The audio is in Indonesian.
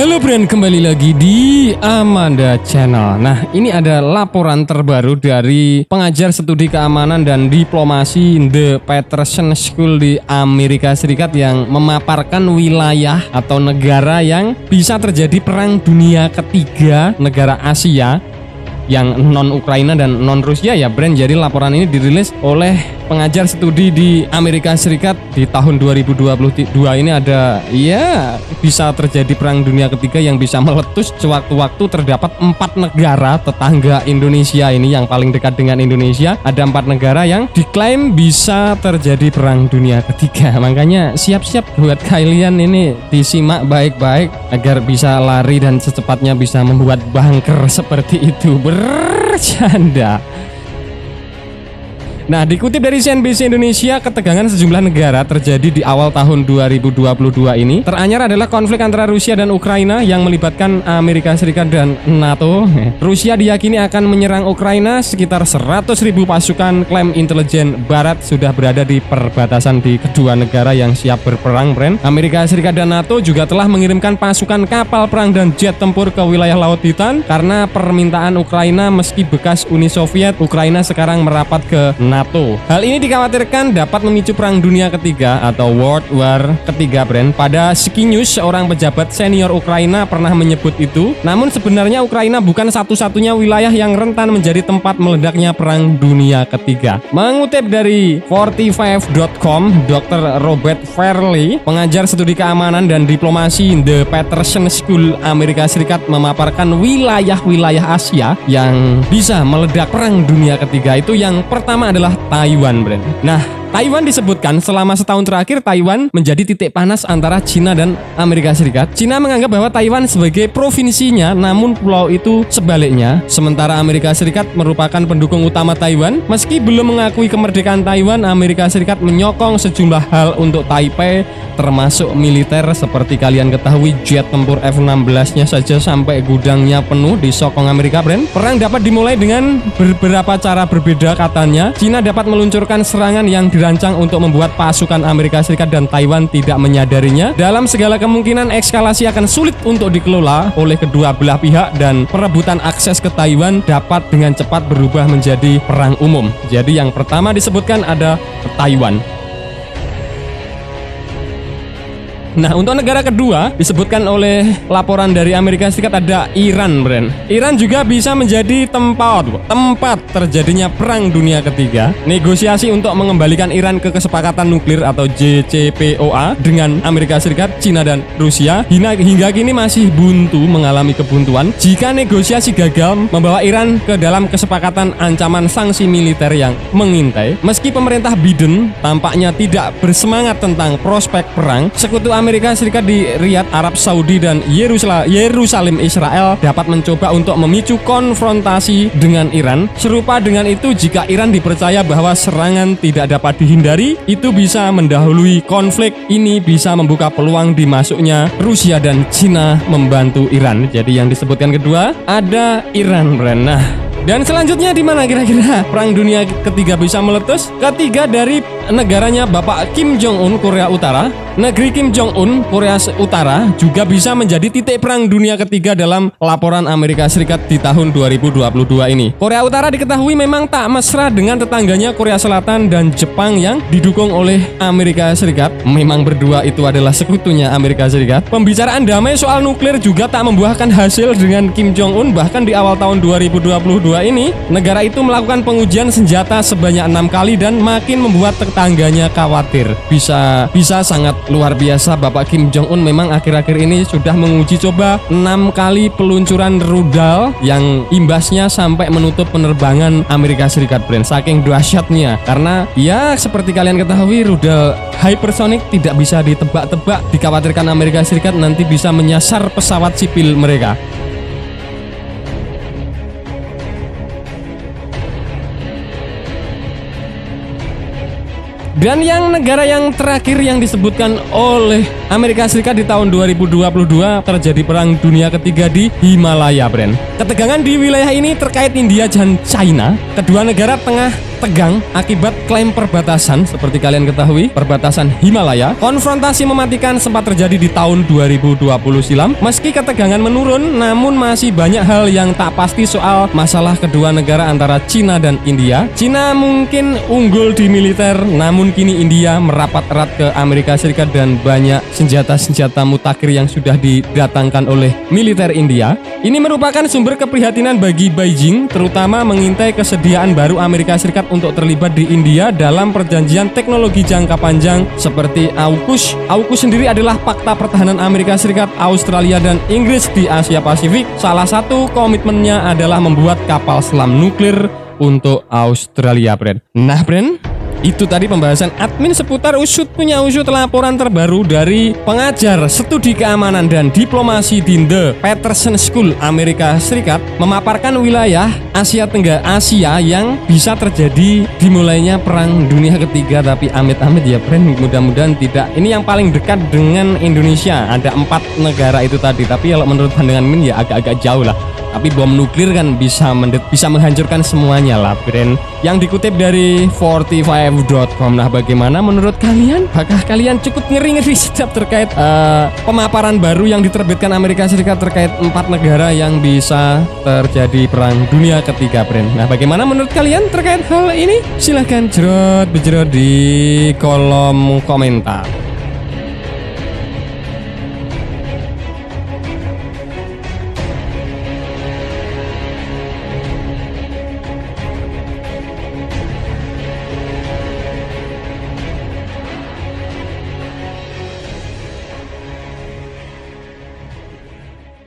Halo Brand, kembali lagi di Amanda Channel. Nah, ini ada laporan terbaru dari pengajar studi keamanan dan diplomasi The Peterson School di Amerika Serikat yang memaparkan wilayah atau negara yang bisa terjadi perang dunia ketiga, negara Asia yang non Ukraina dan non Rusia ya Brand. Jadi laporan ini dirilis oleh pengajar studi di Amerika Serikat di tahun 2022 ini ada ya bisa terjadi perang dunia ketiga yang bisa meletus sewaktu-waktu. Terdapat 4 negara tetangga Indonesia ini yang paling dekat dengan Indonesia. Ada 4 negara yang diklaim bisa terjadi perang dunia ketiga. Makanya siap-siap buat kalian ini disimak baik-baik agar bisa lari dan secepatnya bisa membuat bunker seperti itu. Bercanda. Nah, dikutip dari CNBC Indonesia, ketegangan sejumlah negara terjadi di awal tahun 2022 ini. Teranyar adalah konflik antara Rusia dan Ukraina yang melibatkan Amerika Serikat dan NATO. Rusia diyakini akan menyerang Ukraina, sekitar 100.000 pasukan klaim intelijen Barat sudah berada di perbatasan di kedua negara yang siap berperang, Brand. Amerika Serikat dan NATO juga telah mengirimkan pasukan kapal perang dan jet tempur ke wilayah Laut Hitam karena permintaan Ukraina. Meski bekas Uni Soviet, Ukraina sekarang merapat ke NATO. Hal ini dikhawatirkan dapat memicu perang dunia ketiga atau World War ketiga, Brand. Pada Sky News, seorang pejabat senior Ukraina pernah menyebut itu. Namun sebenarnya Ukraina bukan satu-satunya wilayah yang rentan menjadi tempat meledaknya perang dunia ketiga. Mengutip dari 45.com, Dr. Robert Fairley, pengajar studi keamanan dan diplomasi The Peterson School Amerika Serikat, memaparkan wilayah-wilayah Asia yang bisa meledak perang dunia ketiga. Itu yang pertama adalah Taiwan, Brand. Nah, Taiwan disebutkan selama setahun terakhir Taiwan menjadi titik panas antara Cina dan Amerika Serikat. Cina menganggap bahwa Taiwan sebagai provinsinya, namun pulau itu sebaliknya. Sementara Amerika Serikat merupakan pendukung utama Taiwan. Meski belum mengakui kemerdekaan Taiwan, Amerika Serikat menyokong sejumlah hal untuk Taipei, termasuk militer. Seperti kalian ketahui, jet tempur F-16-nya saja sampai gudangnya penuh disokong Amerika, Brand. Perang dapat dimulai dengan beberapa cara berbeda katanya. Cina dapat meluncurkan serangan yang dirancang untuk membuat pasukan Amerika Serikat dan Taiwan tidak menyadarinya. Dalam segala kemungkinan, eskalasi akan sulit untuk dikelola oleh kedua belah pihak dan perebutan akses ke Taiwan dapat dengan cepat berubah menjadi perang umum. Jadi yang pertama disebutkan ada Taiwan. Nah, untuk negara kedua disebutkan oleh laporan dari Amerika Serikat ada Iran, Brand. Iran juga bisa menjadi tempat terjadinya perang dunia ketiga. Negosiasi untuk mengembalikan Iran ke kesepakatan nuklir atau JCPOA dengan Amerika Serikat, Cina dan Rusia hingga kini masih mengalami kebuntuan. Jika negosiasi gagal, membawa Iran ke dalam kesepakatan ancaman sanksi militer yang mengintai. Meski pemerintah Biden tampaknya tidak bersemangat tentang prospek perang, sekutu Amerika Serikat di Riyadh, Arab Saudi dan Yerusalem, Israel dapat mencoba untuk memicu konfrontasi dengan Iran. Serupa dengan itu, jika Iran dipercaya bahwa serangan tidak dapat dihindari, itu bisa mendahului konflik. Ini bisa membuka peluang dimasuknya Rusia dan Cina membantu Iran. Jadi yang disebutkan kedua ada Iran, Brand. Nah, dan selanjutnya di mana kira-kira perang dunia ketiga bisa meletus? Ketiga dari negaranya Bapak Kim Jong-un, Korea Utara. Negeri Kim Jong-un, Korea Utara juga bisa menjadi titik perang dunia ketiga dalam laporan Amerika Serikat di tahun 2022 ini. Korea Utara diketahui memang tak mesra dengan tetangganya Korea Selatan dan Jepang yang didukung oleh Amerika Serikat. Memang berdua itu adalah sekutunya Amerika Serikat. Pembicaraan damai soal nuklir juga tak membuahkan hasil dengan Kim Jong-un. Bahkan di awal tahun 2022 ini, negara itu melakukan pengujian senjata sebanyak 6 kali dan makin membuat tetangganya khawatir. Bisa sangat luar biasa. Bapak Kim Jong-un memang akhir-akhir ini sudah menguji coba 6 kali peluncuran rudal yang imbasnya sampai menutup penerbangan Amerika Serikat, Brand. Saking dahsyatnya, karena ya seperti kalian ketahui, rudal hypersonic tidak bisa ditebak-tebak. Dikhawatirkan Amerika Serikat nanti bisa menyasar pesawat sipil mereka. Dan yang negara yang terakhir yang disebutkan oleh Amerika Serikat di tahun 2022 terjadi perang dunia ketiga di Himalaya, Brand. Ketegangan di wilayah ini terkait India dan China. Kedua negara tengah tegang akibat klaim perbatasan. Seperti kalian ketahui, perbatasan Himalaya. Konfrontasi mematikan sempat terjadi di tahun 2020 silam. Meski ketegangan menurun, namun masih banyak hal yang tak pasti soal masalah kedua negara antara Cina dan India. Cina mungkin unggul di militer, namun kini India merapat erat ke Amerika Serikat dan banyak senjata-senjata mutakhir yang sudah didatangkan oleh militer India. Ini merupakan sumber keprihatinan bagi Beijing, terutama mengintai kesediaan baru Amerika Serikat untuk terlibat di India dalam perjanjian teknologi jangka panjang seperti AUKUS. AUKUS sendiri adalah Pakta Pertahanan Amerika Serikat, Australia, dan Inggris di Asia Pasifik. Salah satu komitmennya adalah membuat kapal selam nuklir untuk Australia, Bren. Nah, Bren, itu tadi pembahasan admin seputar usut punya usut laporan terbaru dari pengajar studi keamanan dan diplomasi di The Peterson School Amerika Serikat, memaparkan wilayah Asia Tenggara Asia yang bisa terjadi dimulainya perang dunia ketiga. Tapi amit-amit ya, friend, mudah-mudahan tidak. Ini yang paling dekat dengan Indonesia, ada 4 negara itu tadi. Tapi kalau menurut pandangan Min ya agak-agak jauh lah. Tapi bom nuklir kan bisa menghancurkan semuanya lah, Bren. Yang dikutip dari 45.com. Nah, bagaimana menurut kalian? Apakah kalian cukup ngeri-ngeri sedap terkait pemaparan baru yang diterbitkan Amerika Serikat terkait 4 negara yang bisa terjadi perang dunia ketiga, Bren? Nah, bagaimana menurut kalian terkait hal ini? Silahkan bejrot di kolom komentar.